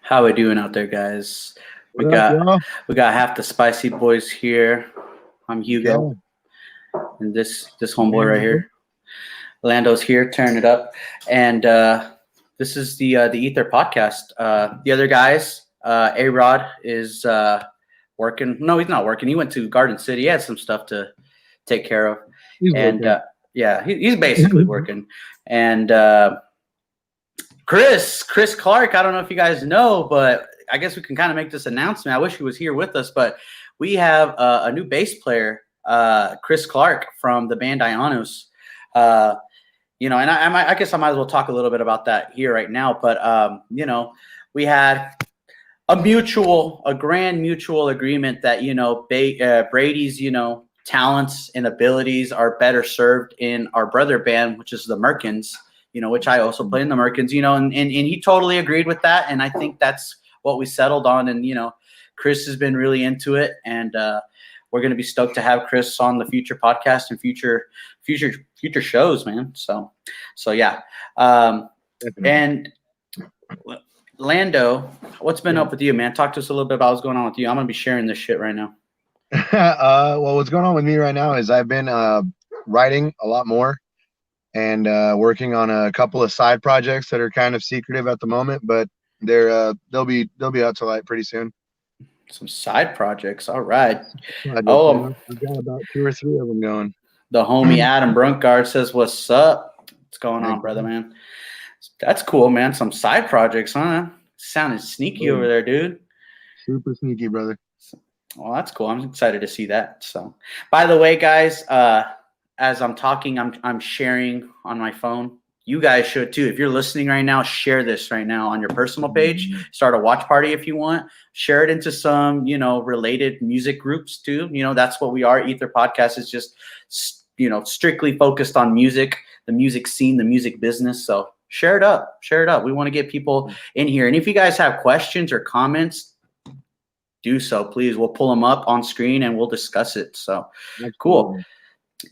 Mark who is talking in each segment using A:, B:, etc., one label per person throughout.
A: How we doing out there, guys? We
B: What up,
A: got
B: y'all?
A: we got half the spicy boys here. I'm Hugo,
B: Okay.
A: and this homeboy right
B: Lando.
A: here, Lando's here, tearing it up, and this is the Ether podcast. The other guys, A Rod is working. No, he's not working. He went to Garden City. He had some stuff to take care of,
B: He's
A: and
B: working.
A: yeah, he's basically working. And Chris Clark, I don't know if you guys know, but I guess we can kind of make this announcement. I wish he was here with us, but we have a new bass player, Chris Clark from the band Ionos. Uh, and I guess I might as well talk a little bit about that here right now. But we had a grand mutual agreement that Brady's talents and abilities are better served in our brother band, which is the Merkins. Which I also play in the Merkins, and he totally agreed with that. And I think that's what we settled on. And, Chris has been really into it. And we're going to be stoked to have Chris on the future podcast and future shows, man. So yeah. And Lando, what's been up with you, man? Talk to us a little bit about what's going on with you. I'm going to be sharing this shit right now.
B: Well, what's going on with me right now is I've been writing a lot more and working on a couple of side projects that are kind of secretive at the moment, but they'll be up to light pretty soon.
A: Some side projects, all right.
B: I've got about 2 or 3 of them going.
A: The homie Adam Brunkgard says, "What's up? What's going on, brother, man?" That's cool, man. Some side projects, huh? Sounded sneaky over there, dude.
B: Super sneaky, brother.
A: Well, that's cool. I'm excited to see that. So, by the way, guys, as I'm talking, I'm sharing on my phone. You guys should too. If you're listening right now, share this right now on your personal page. Start a watch party if you want. Share it into some, related music groups too. That's what we are. Ether Podcast is just, strictly focused on music, the music scene, the music business. So share it up. Share it up. We want to get people in here. And if you guys have questions or comments, do so, please. We'll pull them up on screen and we'll discuss it. So cool.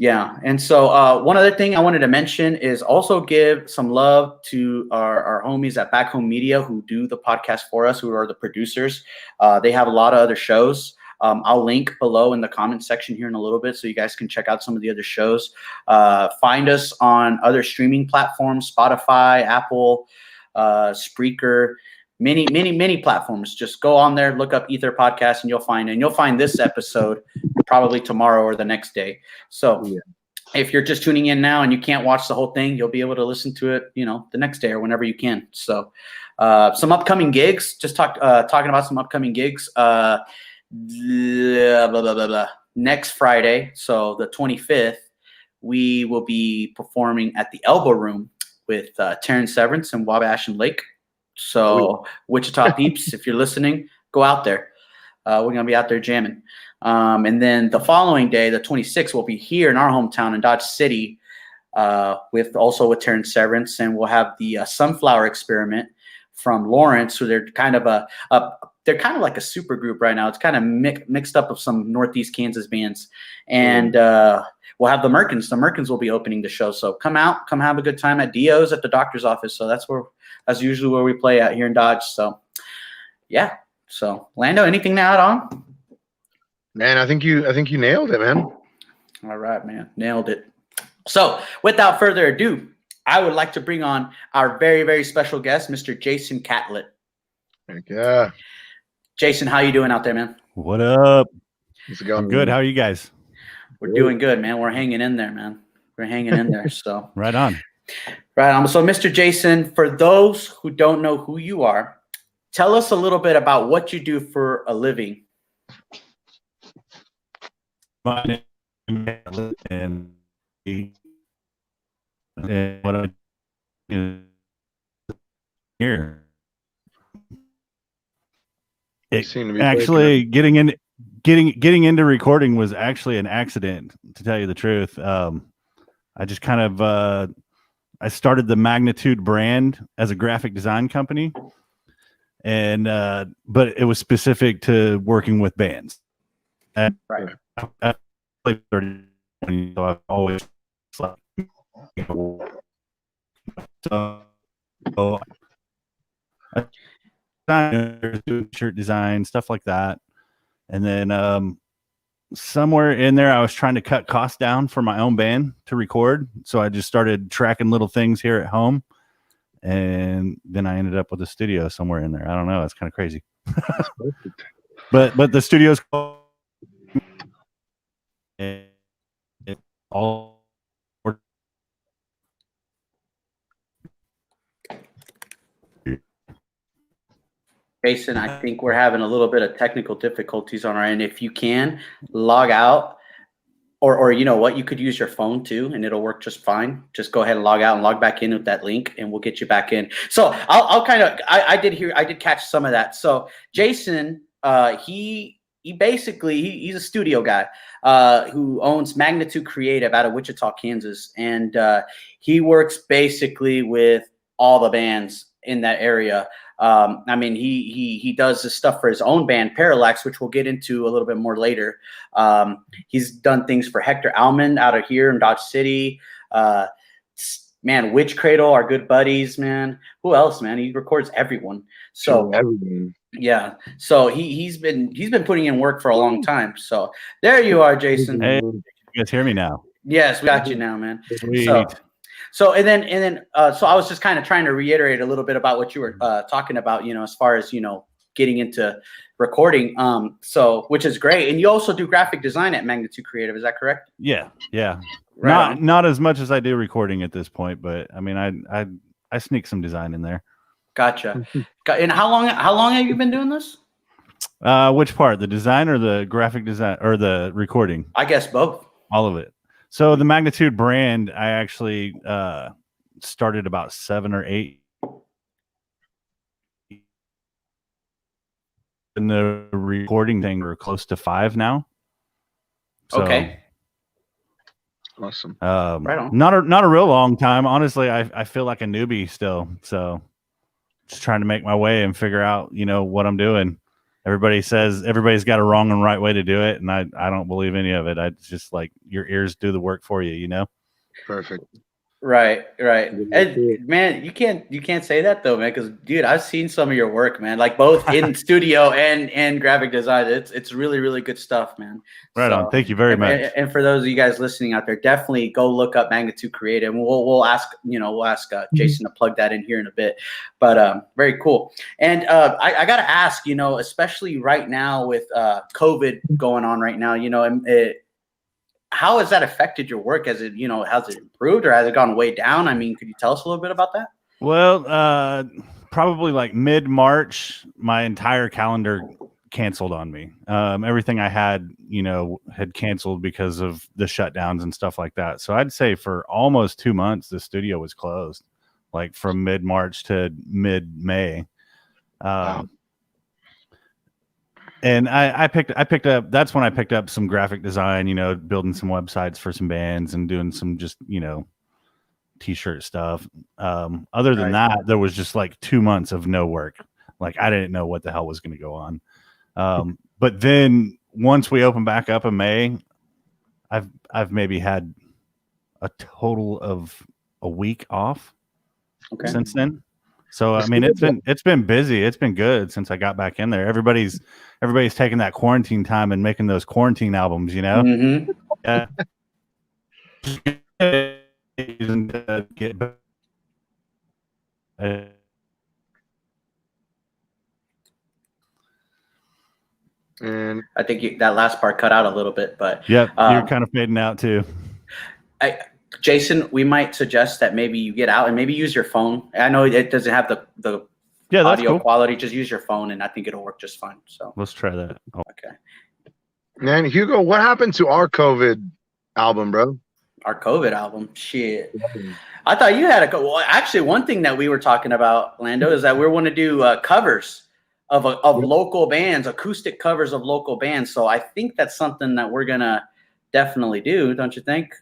A: Yeah. And so one other thing I wanted to mention is also give some love to our homies at Back Home Media who do the podcast for us, who are the producers. They have a lot of other shows. I'll link below in the comment section here in a little bit so you guys can check out some of the other shows. Find us on other streaming platforms, Spotify, Apple, Spreaker, many platforms. Just go on there, look up Ether Podcast, and you'll find this episode probably tomorrow or the next day. So if you're just tuning in now and you can't watch the whole thing, you'll be able to listen to it, the next day or whenever you can. So some upcoming gigs, just talking about some upcoming gigs. Next Friday, so the 25th, we will be performing at the Elbow Room with Terrence Severance and Wabash and Lake. So Wichita peeps, if you're listening, go out there. We're going to be out there jamming. And then the following day, the 26th, we'll be here in our hometown in Dodge City with Terrence Severance. And we'll have the Sunflower Experiment from Lawrence. So they're kind of they're kind of like a super group right now. It's kind of mixed up of some Northeast Kansas bands. And we'll have the Merkins. The Merkins will be opening the show. So come out, come have a good time at Dio's at the doctor's office. So that's usually where we play out here in Dodge. So yeah. So Lando, anything to add on?
B: Man, I think you nailed it, man.
A: All right, man. Nailed it. So without further ado, I would like to bring on our very, very special guest, Mr. Jason Catlett.
B: Heck yeah.
A: Jason, how you doing out there, man?
C: What up?
B: How's it going?
C: I'm good. How are you guys?
A: We're doing good, man. We're hanging in there, man. We're hanging in there. So
C: Right on.
A: Right on. So, Mr. Jason, for those who don't know who you are, tell us a little bit about what you do for a living.
C: My name is Catlett, and what I do here. Actually, getting into recording was actually an accident, to tell you the truth. I just kind of I started the Magnitude brand as a graphic design company, and but it was specific to working with bands. And
A: right.
C: I played 30, so I've always like, so doing shirt design, stuff like that. And then somewhere in there, I was trying to cut costs down for my own band to record. So I just started tracking little things here at home. And then I ended up with a studio somewhere in there. I don't know. It's kind of crazy. but the studio's called all.
A: Jason, I think we're having a little bit of technical difficulties on our end. If you can log out, or you know what, you could use your phone too, and it'll work just fine. Just go ahead and log out and log back in with that link, and we'll get you back in. So I'll kind of, I did catch some of that. So Jason, he basically he's a studio guy who owns Magnitude Creative out of Wichita, Kansas, and he works basically with all the bands in that area. I mean, he does this stuff for his own band, Parallax, which we'll get into a little bit more later. He's done things for Hector Almond out of here in Dodge City. Man, Witch Cradle, our good buddies, man. Who else, man? He records everyone. So
B: everyone.
A: Yeah. So he's been putting in work for a long time. So there you are, Jason.
C: Hey, you guys hear me now?
A: Yes, we got you now, man.
C: Sweet.
A: So and then so I was just kind of trying to reiterate a little bit about what you were talking about, you know, as far as, you know, getting into recording. So which is great. And you also do graphic design at Magnitude Creative, is that correct?
C: Yeah.
A: Right
C: not as much as I do recording at this point, but I mean I sneak some design in there.
A: Gotcha. And how long have you been doing this?
C: Which part? The design or the graphic design or the recording?
A: I guess both.
C: All of it. So the Magnitude brand, I actually started about 7 or 8. In the recording thing, we're close to 5 now. So,
A: okay.
B: Awesome.
A: Right on.
C: Not a real long time. Honestly, I feel like a newbie still. So just trying to make my way and figure out, you know, what I'm doing. Everybody says everybody's got a wrong and right way to do it, and I don't believe any of it. I just like your ears do the work for you, you know.
B: Perfect.
A: Right. And man, you can't say that though, man, because dude, I've seen some of your work, man, like both in studio and graphic design. It's really, really good stuff, man.
C: Right on. Thank you very much.
A: And for those of you guys listening out there, definitely go look up Magnitude Creative, and we'll ask Jason to plug that in here in a bit. But very cool. And I gotta ask, you know, especially right now with COVID going on right now, you know, how has that affected your work? Has it improved or has it gone way down? I mean, could you tell us a little bit about that?
C: Well, probably like mid-March, my entire calendar canceled on me. Everything I had, you know, had canceled because of the shutdowns and stuff like that. So I'd say for almost 2 months, the studio was closed, like from mid-March to mid-May.
B: Wow.
C: And I picked up, that's when I picked up some graphic design, you know, building some websites for some bands and doing some just, you know, t-shirt stuff. Other than that, there was just like 2 months of no work. Like I didn't know what the hell was going to go on. But then once we opened back up in May, I've maybe had a total of a week off since then. So I mean, it's been busy. It's been good since I got back in there. Everybody's taking that quarantine time and making those quarantine albums, you know.
A: Mm-hmm.
C: Get back.
B: And
A: I think that last part cut out a little bit, but
C: yep, you're kind of fading out too.
A: Jason, we might suggest that maybe you get out and maybe use your phone. I know it doesn't have the audio quality. Just use your phone, and I think it'll work just fine. So
C: let's try that. Oh.
A: Okay.
B: Man, Hugo, what happened to our COVID album, bro?
A: Our COVID album? Shit. I thought you had well, actually, one thing that we were talking about, Lando, is that we want to do covers of local bands, acoustic covers of local bands. So I think that's something that we're gonna definitely do, don't you think?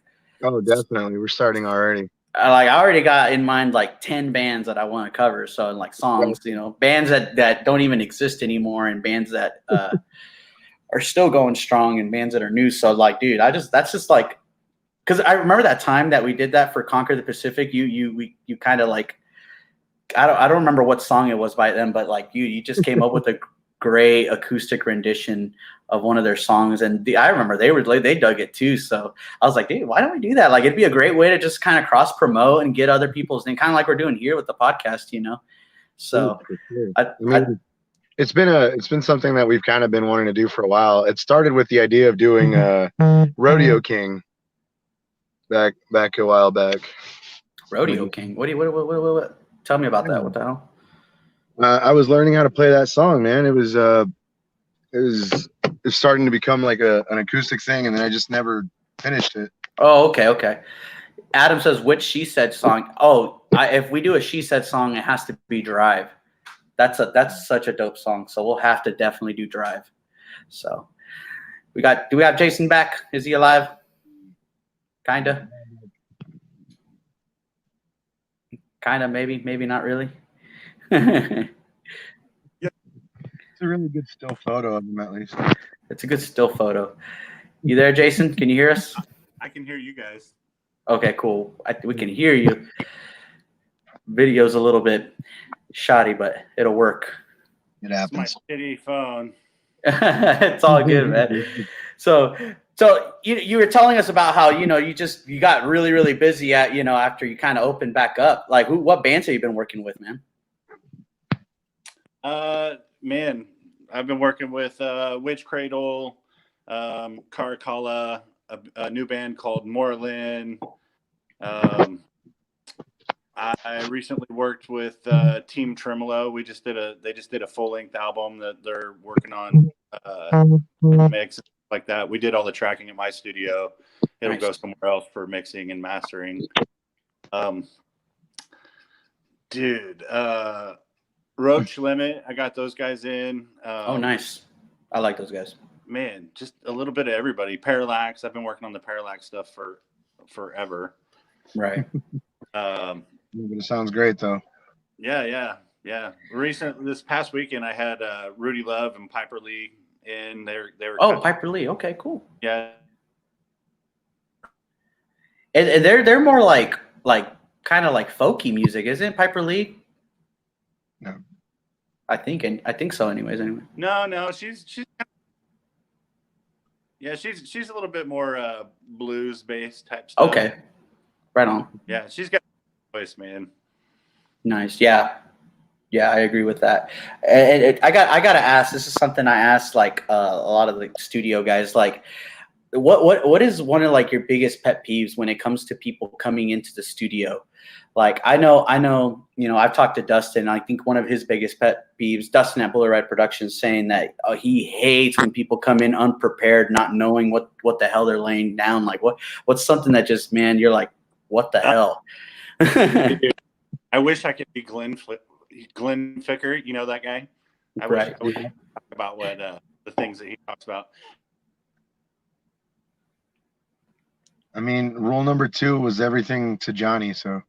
B: Oh, definitely. We're starting already.
A: I already got in mind like 10 bands that I want to cover. So like songs, you know, bands that don't even exist anymore, and bands that are still going strong, and bands that are new. So like, dude, that's just like, because I remember that time that we did that for Conquer the Pacific. You kind of like I don't remember what song it was by them, but like you just came up with a great acoustic rendition of one of their songs, and I remember they dug it too. So I was like, dude, why don't we do that? Like, it'd be a great way to just kind of cross promote and get other people's name, kind of like we're doing here with the podcast, you know. So
B: it's been something that we've kind of been wanting to do for a while. It started with the idea of doing Rodeo King back a while back.
A: Rodeo King. What? Tell me about that. What the hell?
B: I was learning how to play that song, man. It was starting to become like an acoustic thing, and then I just never finished it.
A: Oh, okay. Adam says, which She Said song? Oh, if we do a She Said song, it has to be Drive. That's such a dope song. So we'll have to definitely do Drive. So do we have Jason back? Is he alive? Kinda, maybe not really.
B: Yeah, it's a really good still photo of him, at least.
A: It's a good still photo. You there, Jason? Can you hear us?
C: I can hear you guys.
A: Okay, cool. We can hear you. Video's a little bit shoddy, but it'll work.
B: It happens.
C: It's my shitty phone.
A: It's all good, man. So you were telling us about how, you know, you got really, really busy after you kind of opened back up. Like, what bands have you been working with, man?
C: Man, I've been working with Witch Cradle, Caracalla, a new band called Moreland. I recently worked with Team Tremolo. They just did a full length album that they're working on mix like that. We did all the tracking at my studio. It'll go somewhere else for mixing and mastering. Roach Limit, I got those guys in.
A: Oh, nice. I like those guys.
C: Man, just a little bit of everybody. Parallax, I've been working on the Parallax stuff for forever.
A: Right.
B: It sounds great, though.
C: Yeah. This past weekend, I had Rudy Love and Piper Lee in. They were
A: Piper Lee. Okay, cool.
C: Yeah.
A: And they're more like kind of like folky music, isn't it, Piper Lee?
B: No.
A: I think so. Anyway.
C: No, she's she's a little bit more blues based type stuff.
A: Okay, right on.
C: Yeah, she's got a voice, man.
A: Nice. Yeah, I agree with that. And I gotta ask. This is something I asked like a lot of the studio guys. Like, what is one of like your biggest pet peeves when it comes to people coming into the studio? Like, I know, I've talked to Dustin. I think one of his biggest pet peeves, Dustin at Bullet Ride Productions, saying that he hates when people come in unprepared, not knowing what the hell they're laying down. Like, what's something that just, man, you're like, what the hell?
C: I wish I could be Glenn Ficker. You know that guy? I wish I would talk about what the things that he talks about.
B: I mean, rule number 2 was everything to Johnny, so.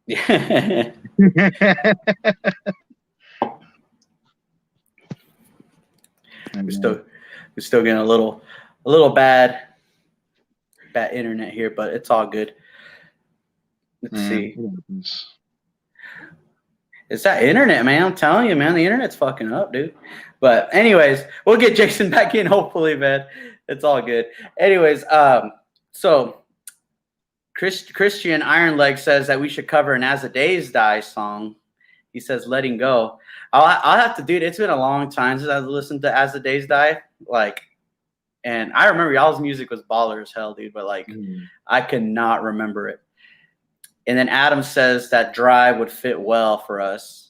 A: Yeah. We're still getting a little bad internet here, but it's all good. Let's see. It's that internet, man. I'm telling you, man, the internet's fucking up, dude. But anyways, we'll get Jason back in, hopefully, man. It's all good. Anyways, so Christian Ironleg says that we should cover an As the Days Die song. He says, Letting Go. I'll have to, dude. It's been a long time since I've listened to As the Days Die. Like, and I remember y'all's music was baller as hell, dude. But like, I cannot remember it. And then Adam says that Drive would fit well for us.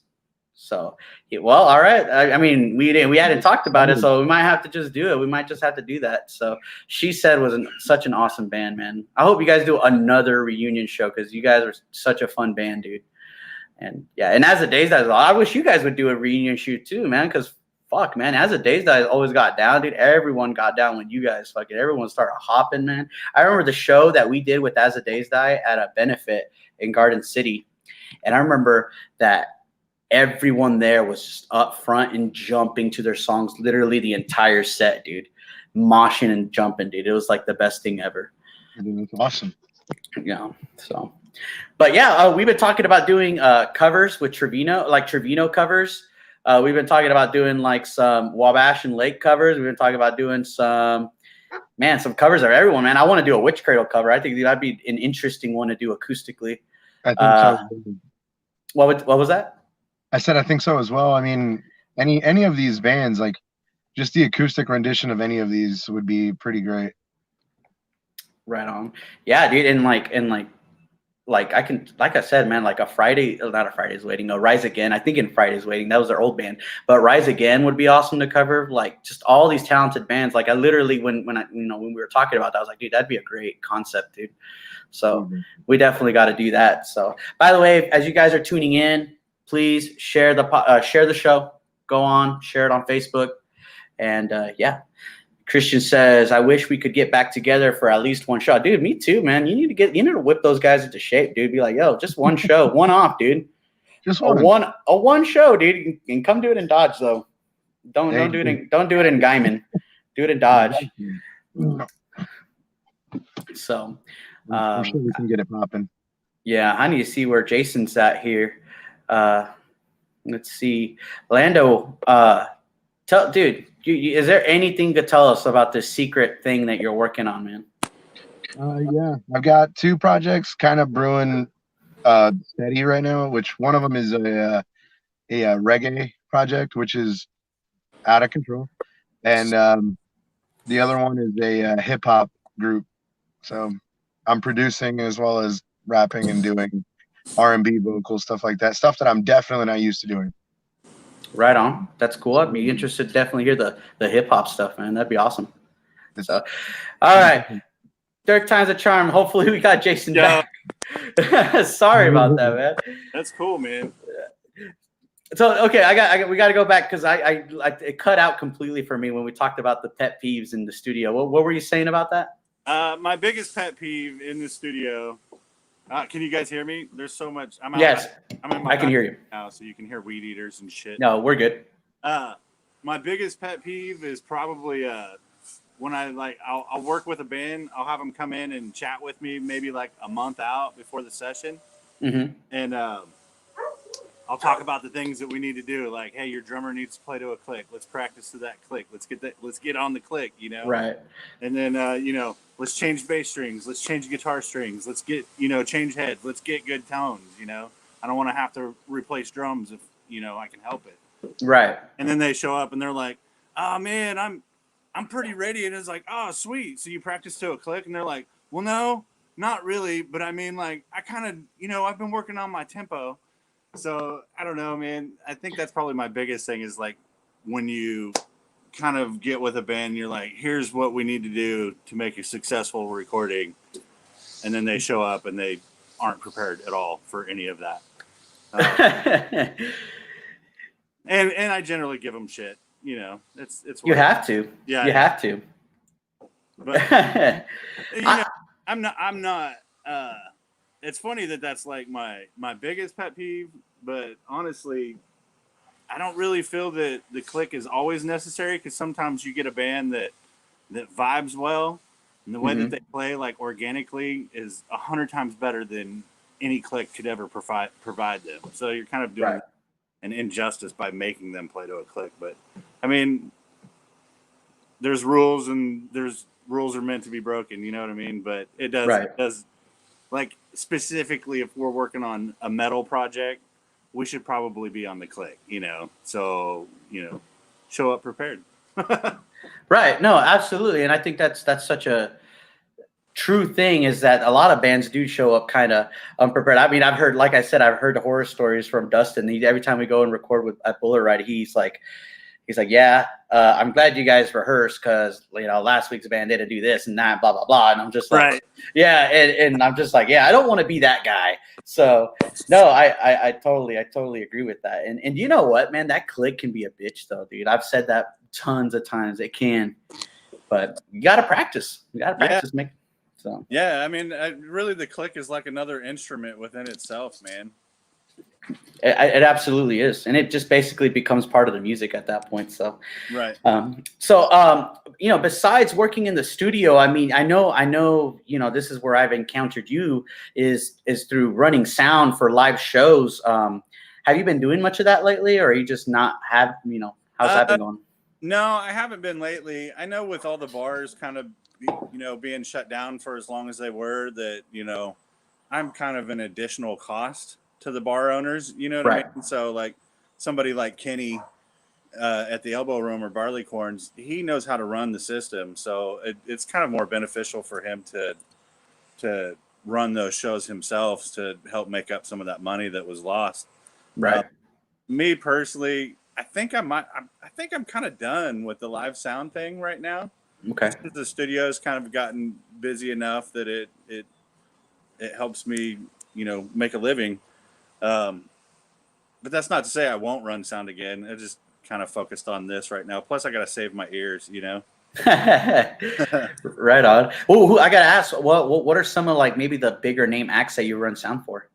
A: So, well, all right. I mean, we hadn't talked about it, so we might have to just do it. We might just have to do that. So, She Said was such an awesome band, man. I hope you guys do another reunion show because you guys are such a fun band, dude. And yeah, and As the Days Die, I wish you guys would do a reunion shoot too, man. Because fuck, man, As the Days Die always got down, dude. Everyone got down when you guys fucking. Everyone started hopping, man. I remember the show that we did with As the Days Die at a benefit in Garden City, and I remember that everyone there was just up front and jumping to their songs, literally the entire set, dude, moshing and jumping, dude. It was like the best thing ever.
B: That's awesome.
A: Yeah. So But yeah, we've been talking about doing covers with Trevino, like Trevino covers. We've been talking about doing like some Wabash and Lake covers. We've been talking about doing some covers of everyone, man. I want to do a Witch Cradle cover. I think that'd be an interesting one to do acoustically.
B: I think so.
A: What was that?
B: I said I think so as well. I mean, any of these bands, like just the acoustic rendition of any of these would be pretty great.
A: Right on. Yeah, dude. And I can, like I said, man, like not a Friday's Waiting, no, Rise Again. I think in Friday's Waiting, that was their old band, but Rise Again would be awesome to cover. Like just all these talented bands. Like I literally, when we were talking about that, I was like, dude, that'd be a great concept, dude. So we definitely got to do that. So by the way, as you guys are tuning in, please share the show, go on, share it on Facebook. And yeah. Christian says, I wish we could get back together for at least one show. Dude, me too, man. You need to whip those guys into shape, dude. Be like, yo, just one show, one off, dude.
B: Just
A: one show, dude. And come do it in Dodge though. Don't do it in Guyman. Do it in Dodge. So
B: I'm sure we can get it popping.
A: Yeah, I need to see where Jason's at here. Let's see. Lando, dude, is there anything to tell us about this secret thing that you're working on, man?
B: Yeah, I've got 2 projects kind of brewing steady right now, which one of them is a reggae project, which is out of control. And the other one is a hip hop group. So I'm producing as well as rapping and doing R&B vocals, stuff like that. Stuff that I'm definitely not used to doing.
A: Right on. That's cool. I'd be interested to definitely hear the hip hop stuff, man. That'd be awesome. So, all right. Third time's a charm. Hopefully we got Jason back. Sorry about that, man.
D: That's cool, man.
A: So, okay, we got to go back because it cut out completely for me when we talked about the pet peeves in the studio. What were you saying about that?
D: My biggest pet peeve in the studio. Can you guys hear me? There's so much.
A: Yes,
D: I
A: can hear you
D: now, so you can hear weed eaters and shit.
A: No, we're good.
D: My biggest pet peeve is probably when I'll work with a band. I'll have them come in and chat with me maybe like a month out before the session, and I'll talk about the things that we need to do. Like, hey, your drummer needs to play to a click. Let's practice to that click. Let's get on the click.
A: Right.
D: And then let's change bass strings. Let's change guitar strings. Let's get, change heads. Let's get good tones, I don't want to have to replace drums if, I can help it.
A: Right.
D: And then they show up and they're like, oh, man, I'm pretty ready. And it's like, oh, sweet. So you practice to a click? And they're like, well, no, not really. But I mean, like, I kind of, I've been working on my tempo. So I don't know, man. I think that's probably my biggest thing is like when you kind of get with a band, you're like, here's what we need to do to make a successful recording. And then they show up and they aren't prepared at all for any of that. And I generally give them shit, it's
A: you have to.
D: Yeah.
A: You have to.
D: But I'm not it's funny that that's like my biggest pet peeve, but honestly, I don't really feel that the click is always necessary because sometimes you get a band that vibes well, and the way that they play like organically is 100 times better than any click could ever provide them. So you're kind of doing an injustice by making them play to a click. But I mean, there's rules and rules are meant to be broken. You know what I mean? But it does. Like specifically, if we're working on a metal project, we should probably be on the click, So, show up prepared.
A: Right. No, absolutely. And I think that's such a true thing is that a lot of bands do show up kind of unprepared. I mean, I've heard horror stories from Dustin. Every time we go and record at Bullet Ride, he's like, yeah, I'm glad you guys rehearsed because, last week's band didn't do this and that, blah, blah, blah. And I'm just like,
D: right.
A: Yeah. And I'm just like, yeah, I don't want to be that guy. So no, I totally agree with that. And you know what, man, that click can be a bitch though, dude. I've said that tons of times. It can, but you got to practice. So.
D: Yeah. I mean, really the click is like another instrument within itself, man.
A: It absolutely is, and it just basically becomes part of the music at that point. So,
D: Right.
A: Besides working in the studio, I mean, I know, this is where I've encountered you is through running sound for live shows. Have you been doing much of that lately, or are you just not have, how's that been going?
D: No, I haven't been lately. I know with all the bars kind of, being shut down for as long as they were, that, I'm kind of an additional cost to the bar owners, you know what I mean? So like somebody like Kenny at the Elbow Room or Barleycorns, he knows how to run the system. So it's kind of more beneficial for him to run those shows himself to help make up some of that money that was lost.
A: Right.
D: Me personally, I think I'm kind of done with the live sound thing right now.
A: Okay.
D: The studio's kind of gotten busy enough that it helps me, make a living. But that's not to say I won't run sound again. I just kind of focused on this right now. Plus, I got to save my ears,
A: Right on. Well, I gotta ask, what are some of like maybe the bigger name acts that you run sound for?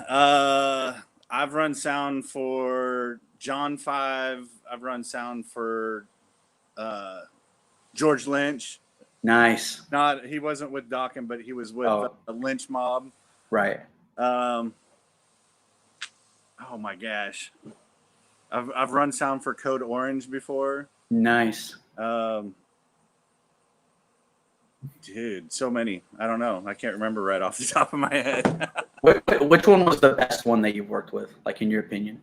D: I've run sound for John 5. I've run sound for George Lynch.
A: Nice.
D: He wasn't with Dawkins, but he was with a Lynch Mob.
A: Right.
D: Oh my gosh. I've run sound for Code Orange before.
A: Nice.
D: Dude, so many. I don't know. I can't remember right off the top of my head.
A: Which one was the best one that you've worked with, like in your opinion?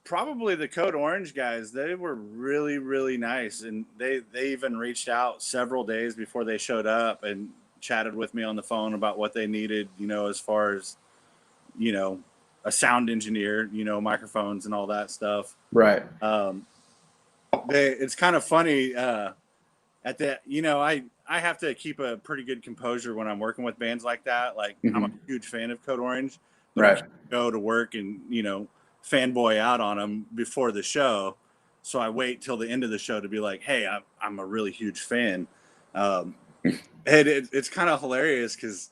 D: Probably the Code Orange guys. They were really, really nice, and they even reached out several days before they showed up and chatted with me on the phone about what they needed, as far as, a sound engineer, microphones and all that stuff.
A: Right.
D: It's kind of funny at that, I have to keep a pretty good composure when I'm working with bands like that. Like I'm a huge fan of Code Orange, but I can't go to work and, fanboy out on them before the show. So I wait till the end of the show to be like, hey, I'm a really huge fan. And it's kind of hilarious because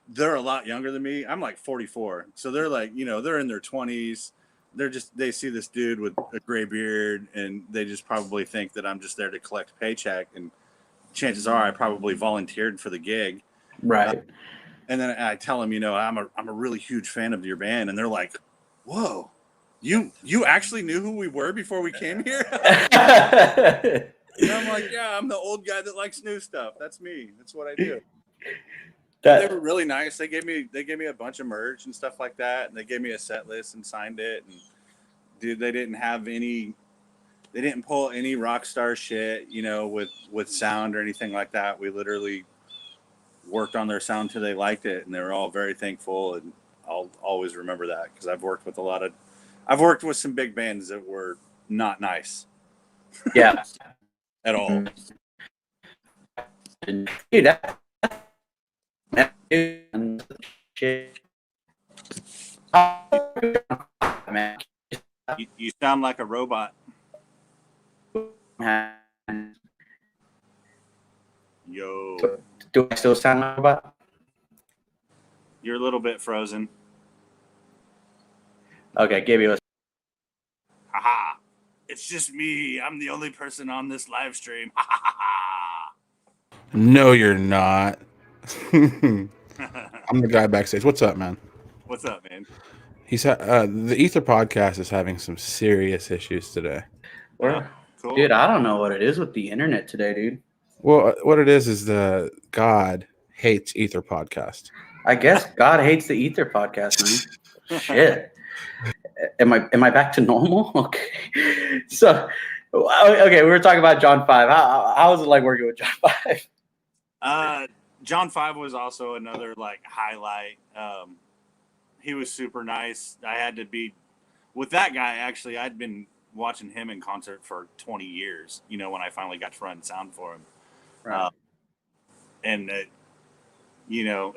D: they're a lot younger than me. I'm like 44. So they're like, they're in their 20s. They see this dude with a gray beard and they just probably think that I'm just there to collect a paycheck. And chances are I probably volunteered for the gig.
A: Right.
D: And then I tell them, I'm a really huge fan of your band. And they're like, whoa, you actually knew who we were before we came here? And I'm like, yeah, I'm the old guy that likes new stuff. That's me. That's what I do. They were really nice. They gave me a bunch of merch and stuff like that, and they gave me a set list and signed it. And dude, they didn't pull any rock star shit, with sound or anything like that. We literally worked on their sound till they liked it, and they were all very thankful. And I'll always remember that because I've worked with some big bands that were not nice.
A: Yeah.
D: At all.
A: Dude,
D: You sound like a robot. Yo.
A: Do I still sound like a robot?
D: You're a little bit frozen.
A: Okay, give you a.
D: Haha. It's just me. I'm the only person on this live stream. Ha ha ha.
E: No, you're not. I'm the guy backstage. What's up, man?
D: What's up, man?
E: The Aether podcast is having some serious issues today.
D: Cool.
A: Dude, I don't know what it is with the internet today, dude.
E: Well, what it is the God hates Aether podcast.
A: I guess God hates the Aether podcast, man. Shit. Am I back to normal? Okay. So, okay, we were talking about John 5. How was it like working with John 5?
D: John 5 was also another like highlight. He was super nice. I had to be with that guy. Actually, I'd been watching him in concert for 20 years. When I finally got to run sound for him,
A: right.
D: And it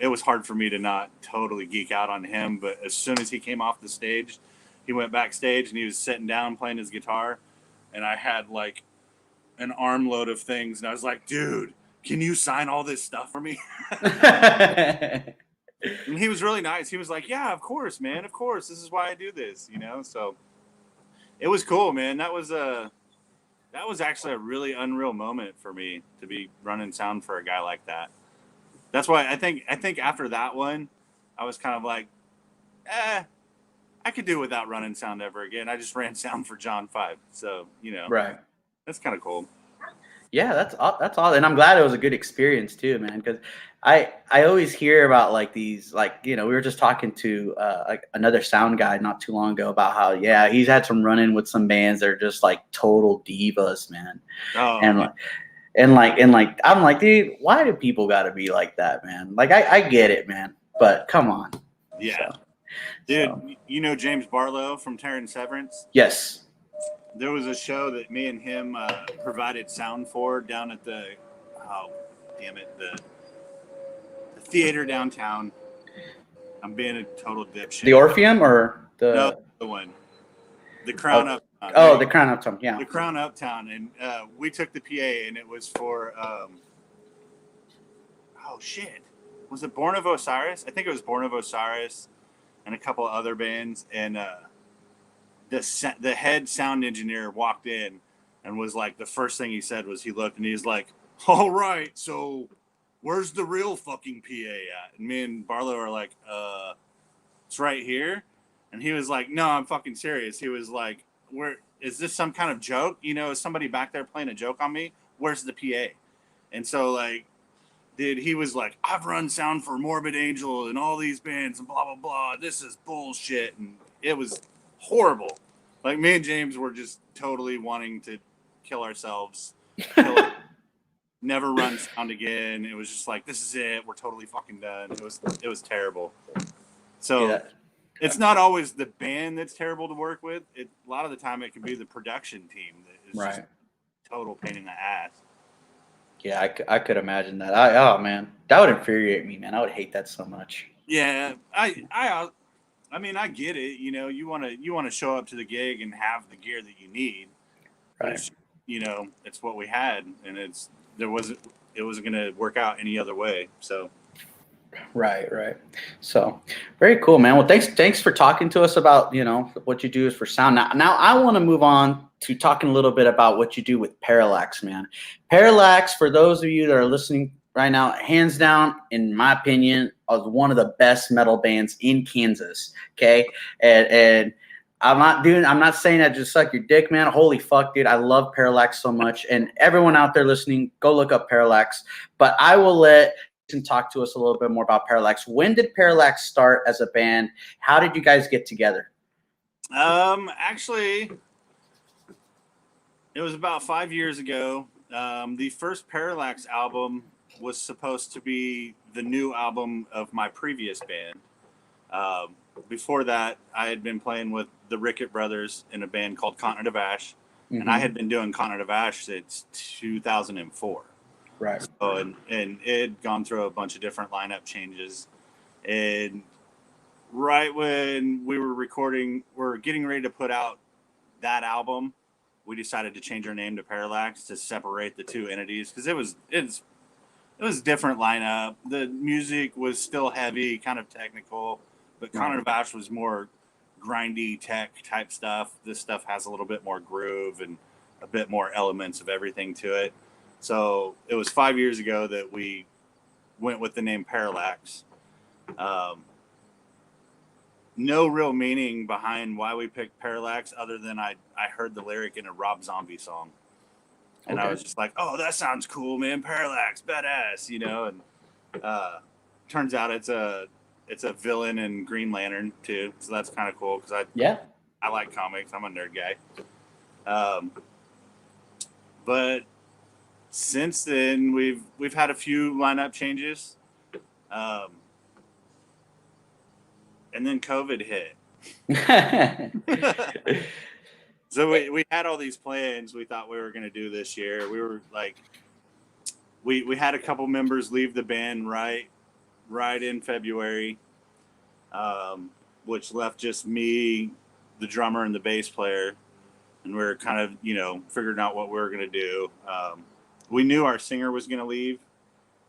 D: was hard for me to not totally geek out on him. But as soon as he came off the stage, he went backstage and he was sitting down playing his guitar, and I had like an armload of things, and I was like, dude, can you sign all this stuff for me? And he was really nice. He was like, "Yeah, of course, man. Of course. This is why I do this." So it was cool, man. That was actually a really unreal moment for me to be running sound for a guy like that. That's why I think after that one, I was kind of like, I could do without running sound ever again. I just ran sound for John 5. So,
A: Right.
D: That's kind of cool.
A: Yeah, that's all, and I'm glad it was a good experience too, man. Because I always hear about like these, like we were just talking to like another sound guy not too long ago about how he's had some run-in with some bands that are just like total divas, man.
D: Oh,
A: And
D: man.
A: like I'm like, dude, why do people got to be like that, man? Like I get it, man, but come on.
D: Yeah,
A: So,
D: dude. James Barlow from Terror and Severance?
A: Yes.
D: There was a show that me and him provided sound for down at the theater downtown. I'm being a total dipshit.
A: The Orpheum or
D: the one, the Crown Uptown.
A: Oh, the Crown Uptown. Yeah,
D: the Crown Uptown, and we took the PA, and it was for was it Born of Osiris? I think it was Born of Osiris, and a couple of other bands, and the head sound engineer walked in and was like, the first thing he said was, he looked and he's like, "All right, so where's the real fucking PA at?" And me and Barlow are like, it's right here. And he was like, "No, I'm fucking serious." He was like, "Where is this some kind of joke? Is somebody back there playing a joke on me? Where's the PA?" And so he was like, "I've run sound for Morbid Angel and all these bands and blah, blah, blah. This is bullshit." And it was horrible. Like, me and James were just totally wanting to kill ourselves. Never run sound again. It was just like, this is it. We're totally fucking done. It was terrible. So it's not always the band that's terrible to work with. A lot of the time it can be the production team that is just total pain in the ass. Yeah,
A: I could imagine that. Oh man, that would infuriate me, man. I would hate that so much.
D: Yeah, I mean, I get it. You want to show up to the gig and have the gear that you need.
A: Right.
D: But it's what we had, and it wasn't going to work out any other way. So.
A: Right. So very cool, man. Well, thanks for talking to us about what you do is for sound. Now I want to move on to talking a little bit about what you do with Parallax, man. Parallax, for those of you that are listening right now, hands down, in my opinion, is one of the best metal bands in Kansas. Okay, and I'm not saying that just suck your dick, man. Holy fuck, dude. I love Parallax so much. And everyone out there listening, go look up Parallax. But I will let Jason talk to us a little bit more about Parallax. When did Parallax start as a band? How did you guys get together?
D: Actually, it was about 5 years ago. The first Parallax album was supposed to be the new album of my previous band. Before that, I had been playing with the Rickett Brothers in a band called Continent of Ash, and I had been doing Continent of Ash since 2004.
A: Right.
D: So, and it had gone through a bunch of different lineup changes, and right when we were getting ready to put out that album, we decided to change our name to Parallax to separate the two entities, because it was a different lineup. The music was still heavy, kind of technical, but Continent of Ash was more grindy tech type stuff. This stuff has a little bit more groove and a bit more elements of everything to it. So it was 5 years ago that we went with the name Parallax. No real meaning behind why we picked Parallax, other than I heard the lyric in a Rob Zombie song. And I was just like, "Oh, that sounds cool, man. Parallax, badass," and turns out it's a villain in Green Lantern too. So that's kind of cool, because I like comics. I'm a nerd guy. But since then, we've had a few lineup changes, and then COVID hit. So we had all these plans we thought we were going to do this year. We were like, we had a couple members leave the band right in February, which left just me, the drummer, and the bass player, and we were kind of figuring out what we were going to do. We knew our singer was going to leave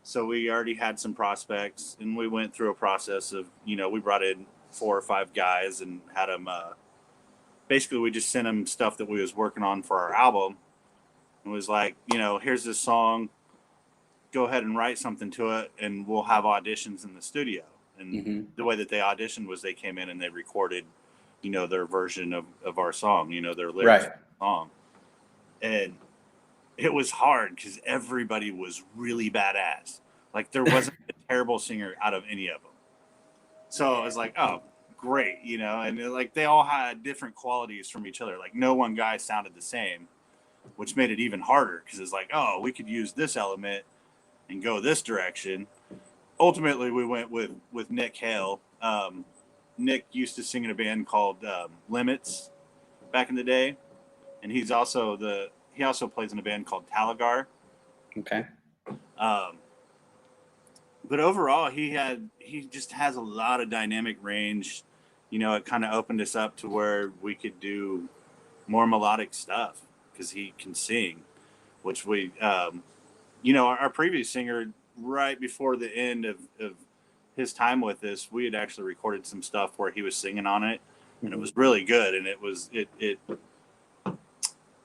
D: So we already had some prospects, and we went through a process of, we brought in 4 or 5 guys and had them. Basically, we just sent them stuff that we was working on for our album, and was like, here's this song. Go ahead and write something to it, and we'll have auditions in the studio. And the way that they auditioned was they came in and they recorded, their version of our song, their lyrics of the song. And it was hard because everybody was really badass. Like, there wasn't a terrible singer out of any of them. So I was like, oh, great, and like they all had different qualities from each other. Like, no one guy sounded the same, which made it even harder because it's like, oh, we could use this element and go this direction. Ultimately, we went with Nick Hale. Nick used to sing in a band called Limits back in the day, and he also plays in a band called Talagar.
A: Okay.
D: But overall, he just has a lot of dynamic range. It kind of opened us up to where we could do more melodic stuff because he can sing, which we, our previous singer, right before the end of his time with us, we had actually recorded some stuff where he was singing on it, and it was really good. And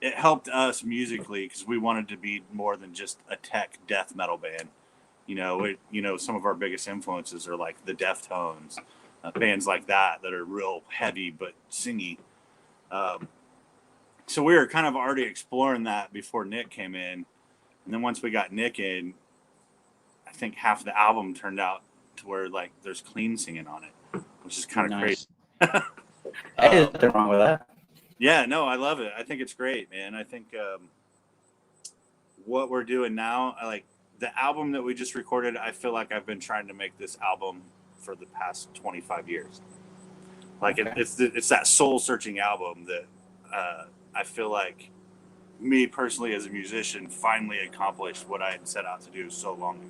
D: it helped us musically because we wanted to be more than just a tech death metal band. Some of our biggest influences are like the Deftones, bands like that are real heavy but singy. So we were kind of already exploring that before Nick came in. And then once we got Nick in, I think half the album turned out to where like there's clean singing on it, which is kind of crazy.
A: Hey, there's nothing wrong with that.
D: Yeah, no, I love it. I think it's great, man. I think what we're doing now, I like the album that we just recorded. I feel like I've been trying to make this album for the past 25 years. Like it's that soul searching album that I feel like me personally as a musician finally accomplished what I had set out to do so long ago.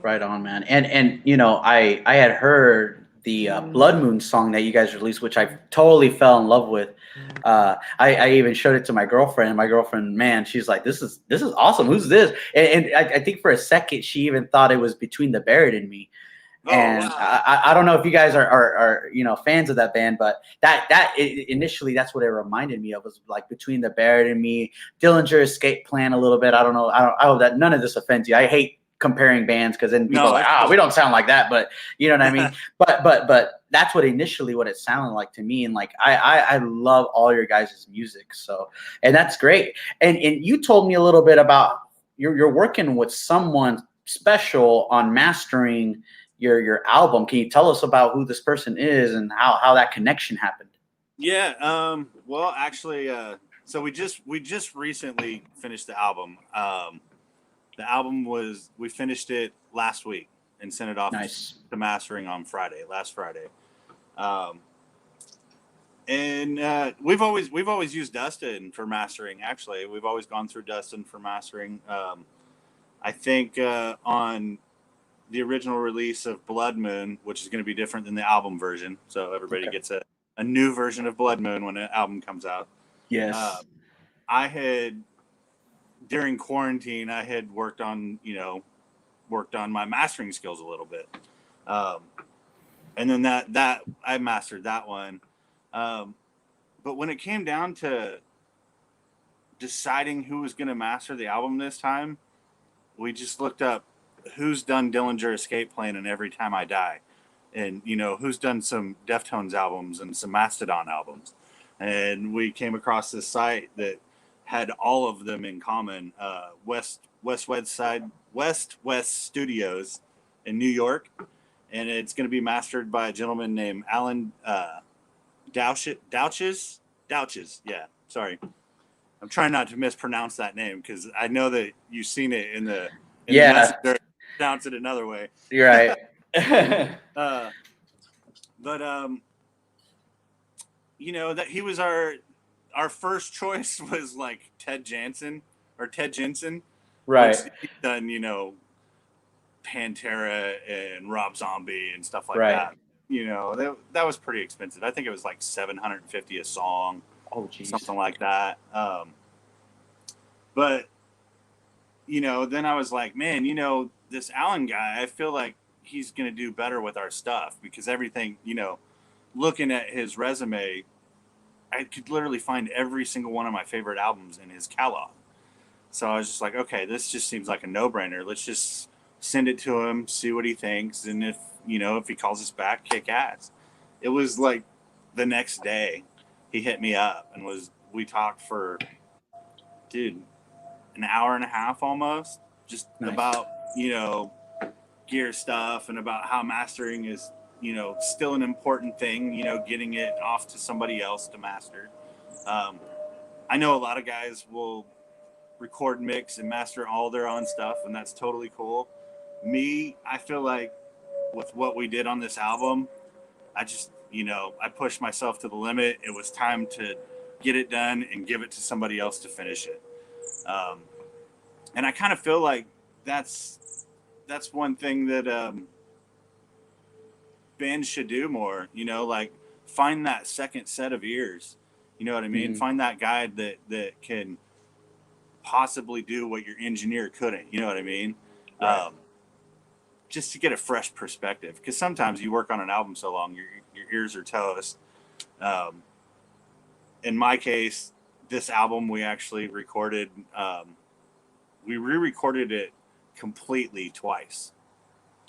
A: Right on, man. And I had heard the Blood Moon song that you guys released, which I totally fell in love with. I even showed it to my girlfriend, and my girlfriend, man, she's like, this is awesome. Who's this? And I think for a second she even thought it was Between the Buried and Me. And wow. I don't know if you guys are fans of that band, but initially that's what it reminded me of, was like Between the Buried and Me, Dillinger Escape Plan a little bit. I don't know. I hope that none of this offends you. I hate comparing bands because then people are like, we don't sound like that, but you know what I mean? but that's what it sounded like to me. And like, I love all your guys' music. So, and that's great. And you told me a little bit about you're working with someone special on mastering your album. Can you tell us about who this person is and how that connection happened?
D: Yeah. Well, actually, so we just recently finished the album. The album we finished it last week and sent it off to mastering on last Friday. And we've always used Dustin for mastering. Actually, we've always gone through Dustin for mastering. I think on the original release of Blood Moon, which is going to be different than the album version, so everybody gets a new version of Blood Moon when the album comes out.
A: Yes.
D: During quarantine, I had worked on my mastering skills a little bit. And then that I mastered that one. But when it came down to deciding who was going to master the album this time, we just looked up who's done Dillinger Escape Plan and Every Time I Die, and who's done some Deftones albums and some Mastodon albums. And we came across this site that had all of them in common. West Studios in New York, and it's going to be mastered by a gentleman named Alan Douches. Yeah, sorry, I'm trying not to mispronounce that name because I know that you've seen it in the message. Pronounce it another way.
A: You're right.
D: But that he was our first choice was like Ted Jensen. Right. He's done, Pantera and Rob Zombie and stuff like that. That was pretty expensive. I think it was like $750 a song.
A: Oh, geez.
D: Something like that. But then I was like, man, this Alan guy, I feel like he's going to do better with our stuff because everything, looking at his resume, I could literally find every single one of my favorite albums in his catalog. So I was just like, okay, this just seems like a no-brainer. Let's just send it to him, see what he thinks, and if he calls us back, kick ass. It was like the next day, he hit me up and we talked for, dude, an hour and a half almost, just
A: Nice.
D: about gear stuff and about how mastering is still an important thing. Getting it off to somebody else to master. I know a lot of guys will record, mix, and master all their own stuff, and that's totally cool. Me, I feel like with what we did on this album, I just I pushed myself to the limit. It was time to get it done and give it to somebody else to finish it. And I kind of feel like that's one thing that bands should do more, like find that second set of ears, you know what I mean? Find that guy that can possibly do what your engineer couldn't, you know what I mean? Right. Just to get a fresh perspective, because sometimes you work on an album so long, your ears are toast. In my case, this album we actually recorded, we re-recorded it completely twice.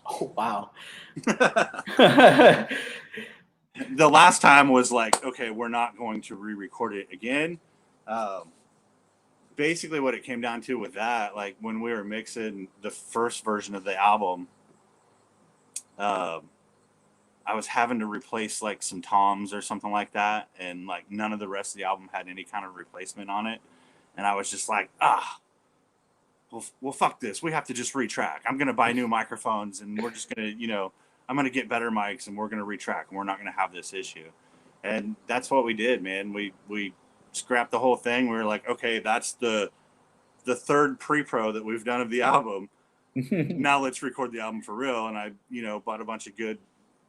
A: Oh, wow.
D: The last time was like, okay, we're not going to re-record it again. Basically what it came down to with that, like when we were mixing the first version of the album, I was having to replace like some toms or something like that. And like none of the rest of the album had any kind of replacement on it. And I was just like, well, fuck this. We have to just retrack. I'm going to buy new microphones and we're just going to, I'm going to get better mics and we're going to retrack and we're not going to have this issue. And that's what we did, man. We scrapped the whole thing. We were like, okay, that's the third pre-pro that we've done of the album. Now let's record the album for real. And I, bought a bunch of good,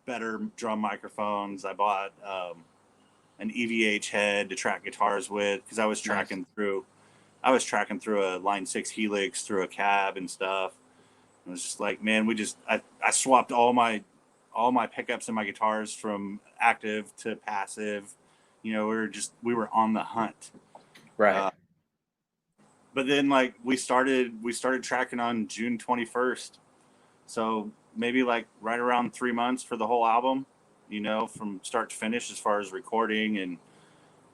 D: better drum microphones. I bought an EVH head to track guitars with because I was tracking through a Line 6 Helix through a cab and stuff. It was just like, man, I swapped all my pickups and my guitars from active to passive. We were on the hunt.
A: Right.
D: But then like we started tracking on June 21st. So maybe like right around 3 months for the whole album, from start to finish as far as recording and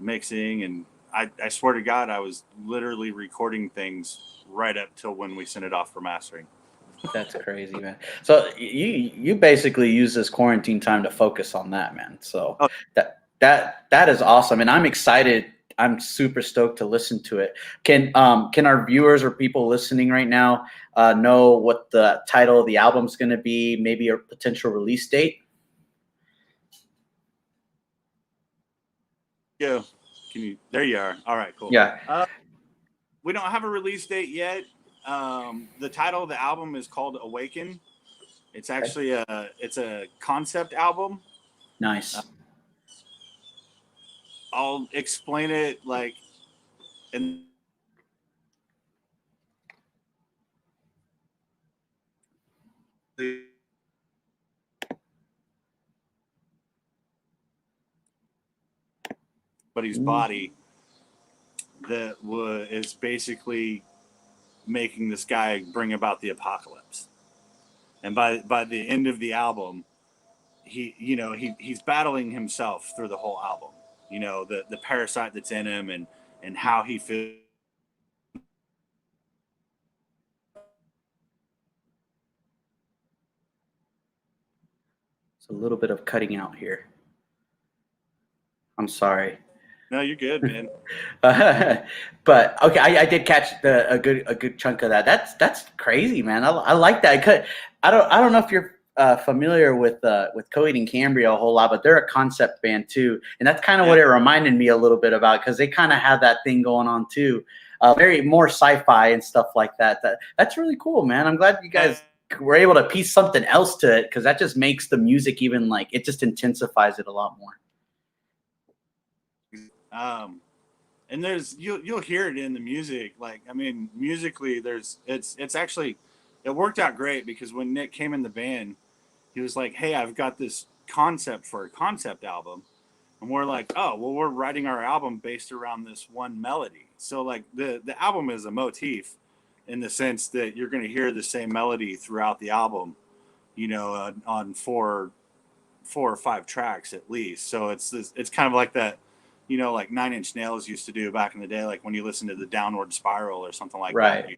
D: mixing. And I swear to God, I was literally recording things right up till when we sent it off for mastering.
A: That's crazy, man. So you basically use this quarantine time to focus on that, man. So that is awesome, and I'm excited. I'm super stoked to listen to it. Can our viewers or people listening right now know what the title of the album is going to be? Maybe a potential release date.
D: Yeah. There you are. All right, cool.
A: Yeah.
D: We don't have a release date yet. The title of the album is called Awaken. It's actually it's a concept album.
A: Nice.
D: I'll explain it like somebody's body that is basically making this guy bring about the apocalypse. And by the end of the album, he's battling himself through the whole album. The parasite that's in him and how he feels.
A: It's a little bit of cutting out here. I'm sorry.
D: No, you're good, man.
A: But okay, I did catch a good chunk of that. That's crazy, man. I like that. I don't know if you're familiar with Coheed and Cambria a whole lot, but they're a concept band too, and that's kind of what it reminded me a little bit about because they kind of have that thing going on too, very more sci-fi and stuff like that. That's really cool, man. I'm glad you guys were able to piece something else to it because that just makes the music even like it just intensifies it a lot more.
D: and you'll hear it in the music. Like, I mean, musically, it's actually, it worked out great because when Nick came in the band, he was like, "Hey, I've got this concept for a concept album," and we're like, "Oh, well, we're writing our album based around this one melody." So like the album is a motif, in the sense that you're going to hear the same melody throughout the album, on four or five tracks at least. So it's kind of like that, like Nine Inch Nails used to do back in the day, like when you listen to the Downward Spiral or something like that,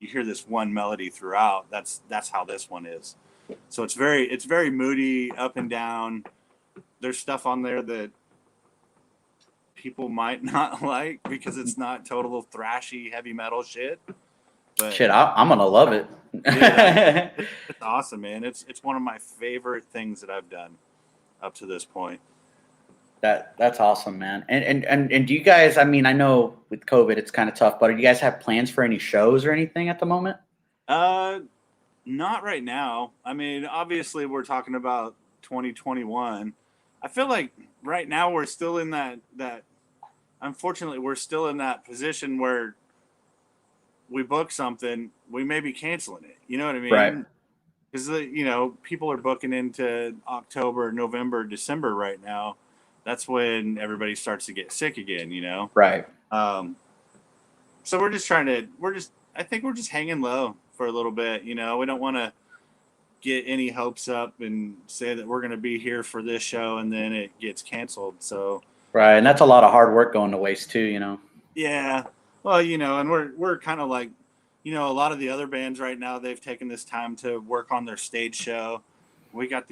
D: you hear this one melody throughout. That's how this one is. So it's very moody, up and down. There's stuff on there that people might not like because it's not total thrashy heavy metal shit. But
A: shit, I'm gonna love it.
D: Yeah, it's awesome, man. It's one of my favorite things that I've done up to this point.
A: That's awesome, man. And do you guys? I mean, I know with COVID it's kind of tough, but do you guys have plans for any shows or anything at the moment?
D: Not right now. I mean, obviously we're talking about 2021. I feel like right now we're still in that. Unfortunately, we're still in that position where we book something, we may be canceling it. You know what I mean?
A: Right.
D: Because people are booking into October, November, December right now. That's when everybody starts to get sick again.
A: Right.
D: So I think we're just hanging low for a little bit. We don't want to get any hopes up and say that we're going to be here for this show and then it gets canceled. So.
A: Right, and that's a lot of hard work going to waste too.
D: Yeah. Well, and we're kind of like, a lot of the other bands right now, they've taken this time to work on their stage show. We got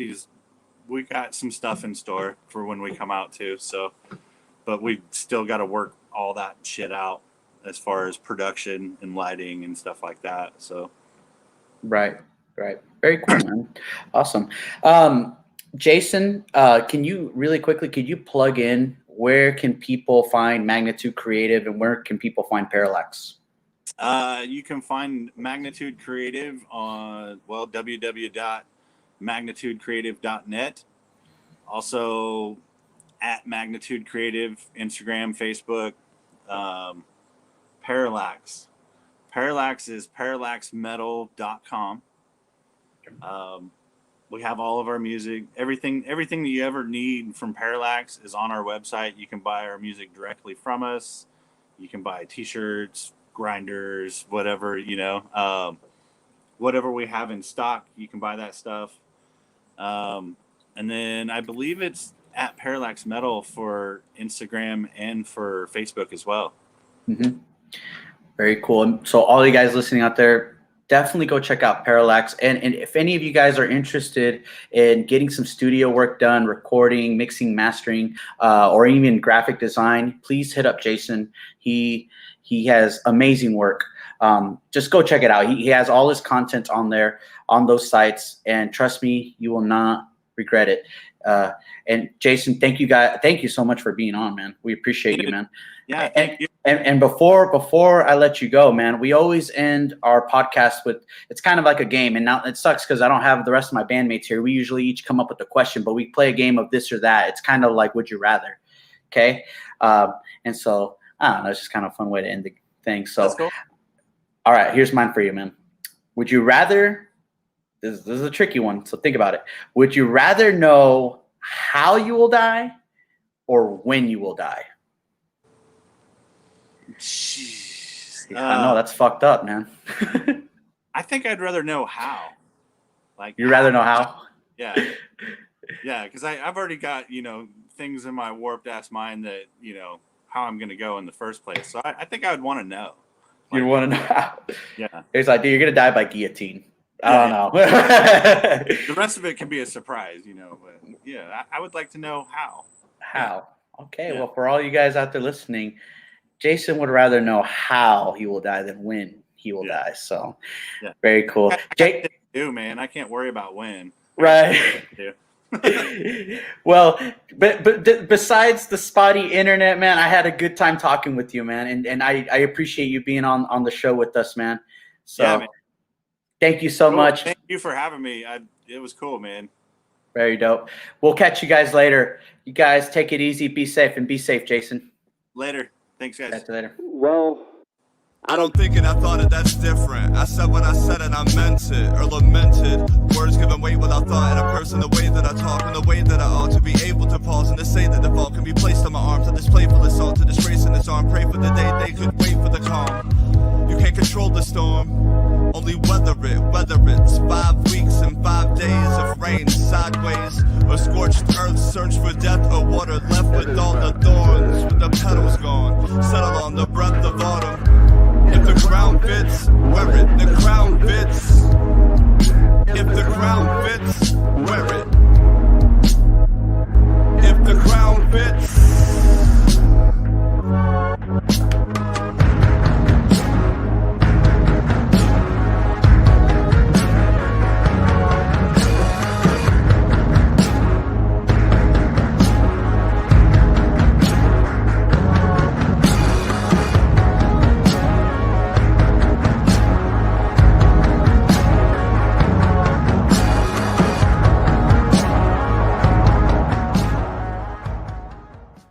D: some stuff in store for when we come out too. So, but we still got to work all that shit out as far as production and lighting and stuff like that. So.
A: Right. Very cool, man. Awesome. Jason, could you plug in where can people find Magnitude Creative and where can people find Parallax?
D: You can find Magnitude Creative on www.magnitudecreative.net. Also at Magnitude Creative, Instagram, Facebook. Parallax. Parallax is parallaxmetal.com. We have all of our music. Everything that you ever need from Parallax is on our website. You can buy our music directly from us. You can buy t-shirts, grinders, whatever, whatever we have in stock, you can buy that stuff. And then I believe it's at Parallax Metal for Instagram and for Facebook as well.
A: Mm-hmm. Very cool. So all you guys listening out there, definitely go check out Parallax. And if any of you guys are interested in getting some studio work done, recording, mixing, mastering, or even graphic design, please hit up Jason. He has amazing work. Just go check it out. He has all his content on there, on those sites. And trust me, you will not regret it. And Jason, thank you so much for being on, man. We appreciate you, man.
D: Yeah, thank you.
A: And before I let you go, man, we always end our podcast with, it's kind of like a game. And now it sucks because I don't have the rest of my bandmates here. We usually each come up with a question, but we play a game of this or that. It's kind of like, would you rather? Okay. And so I don't know, it's just kind of a fun way to end the thing. So,
D: that's cool.
A: All right, here's mine for you, man. Would you rather, this is a tricky one, so think about it. Would you rather know how you will die or when you will die?
D: Jeez.
A: I know that's fucked up, man.
D: I think I'd rather know how. Like,
A: you'd rather know how?
D: Yeah. Yeah, because I've already got, things in my warped ass mind that, how I'm going to go in the first place. So I think I would want to know.
A: You'd want to know how?
D: Yeah.
A: It's like, dude, you're going to die by guillotine. I don't know.
D: The rest of it can be a surprise, but yeah, I would like to know how.
A: How? Okay,
D: Yeah.
A: well, for all you guys out there listening, Jason would rather know how he will die than when he will die. So, very cool. Jake,
D: man, I can't worry about when.
A: Right. Well, but besides the spotty internet, man, I had a good time talking with you, man, and I appreciate you being on the show with us, man. So,
D: yeah, man.
A: Thank you so much.
D: Thank you for having me. It was cool, man.
A: Very dope. We'll catch you guys later. You guys take it easy, be safe, and be safe, Jason.
D: Later. Thanks, guys.
A: Catch you later.
F: Well,
G: I don't think it, I thought it, that's different. I said what I said and I meant it, or lamented. Words given weight without thought, and a person, the way that I talk, and the way that I ought to be able to pause and to say that the fault can be placed on my arms. To this playful assault, to disgrace in this arm. Pray for the day they could wait for the calm. You can't control the storm, only weather it, whether it's 5 weeks and 5 days of rain sideways, or scorched earth, search for death, or water left with all the thorns, with the petals gone, settle on the breath of autumn. If the ground fits, wear it, the crown fits.